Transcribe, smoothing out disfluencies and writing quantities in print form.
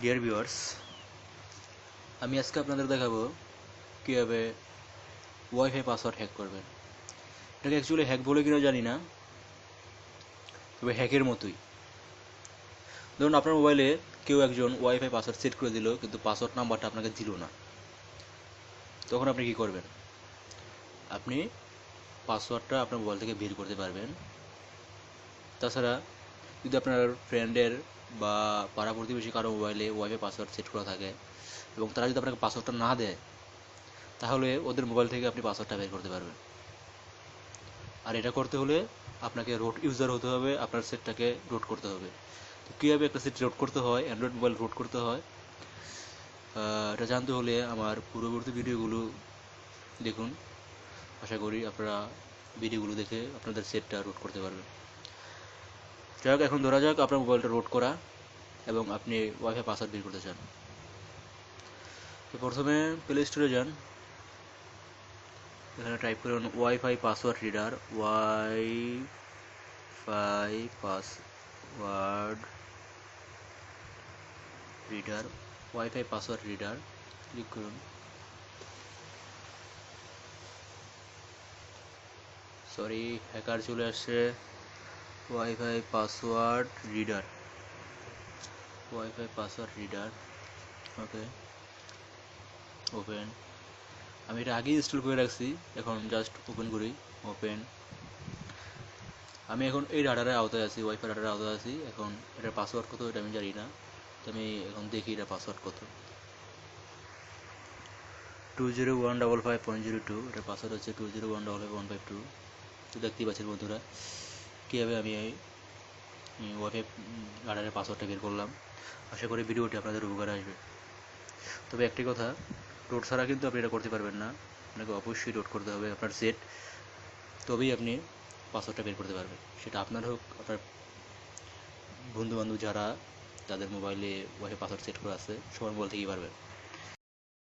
Dear viewers, আমি আজকে আপনাদের দেখাবো কীভাবে ওয়াইফাই পাসওয়ার্ড হ্যাক করবেন। এটাকে অ্যাকচুয়ালি হ্যাক বলে কিনা জানি না, তবে হ্যাকের মতোই। ধরুন আপনার মোবাইলে কেউ একজন ওয়াইফাই পাসওয়ার্ড সেট করে দিল, কিন্তু পাসওয়ার্ড নাম্বারটা আপনাকে দিল না। তখন আপনি কী করবেন? আপনি পাসওয়ার্ডটা আপনার মোবাইল থেকে বের করতে পারবেন। তাছাড়া যদি আপনার ফ্রেন্ডের বা পাড়া প্রতিবেশী কারো মোবাইলে ওয়াইফাই পাসওয়ার্ড সেট করা থাকে এবং তারা যদি আপনাকে পাসওয়ার্ডটা না দেয়, তাহলে ওদের মোবাইল থেকে আপনি পাসওয়ার্ডটা বের করতে পারবেন। আর এটা করতে হলে আপনাকে রুট ইউজার হতে হবে, আপনার সেটটাকে রুট করতে হবে। তো কীভাবে একটা সেট রুট করতে হয়, অ্যান্ড্রয়েড মোবাইল রুট করতে হয়, এটা জানতে হলে আমার পূর্ববর্তী ভিডিওগুলো দেখুন। আশা করি আপনারা ভিডিওগুলো দেখে আপনাদের সেটটা রুট করতে পারবেন। যাই হোক, এখন ধরা যাক আপনার মোবাইলটা রুট করা এবং আপনি ওয়াইফাই পাসওয়ার্ড বের করতে চান। তো প্রথমে প্লে স্টোরে যান, এখানে টাইপ করুন WiFi password reader, WiFi password reader, WiFi password reader click করুন। সরি, হ্যাকার চলে আসছে। WiFi password reader, WiFi password reader, okay, open. আমি এটা আগেই ইনস্টল করে রাখছি, এখন জাস্ট ওপেন করি। ওপেন। আমি এখন এই ডাটার আওতায় আছি, ওয়াইফাই ডাটার আওতায় আছি। এখন এটার পাসওয়ার্ড কত এটা আমি জানি না, তো আমি এখন দেখি এটার পাসওয়ার্ড কত। 20155.02, এটার পাসওয়ার্ড হচ্ছে 20155.152। তো দেখতেই পাচ্ছেন বন্ধুরা কীভাবে আমি এই ওয়াইফাই ডাটারের পাসওয়ার্ডটা বের করলাম। আশা করি ভিডিওটি আপনাদের উপকারে আসবে। তবে একটি কথা, রোড ছাড়া কিন্তু আপনি এটা করতে পারবেন না, আপনাকে অবশ্যই রোড করতে হবে আপনার সেট, তবেই আপনি পাসওয়ার্ডটা বের করতে পারবেন। সেটা আপনার হোক, আপনার বন্ধুবান্ধব যারা তাদের মোবাইলে ওয়াইফাই পাসওয়ার্ড সেট করা আছে, সবার মোবাইল থেকেই পারবেন।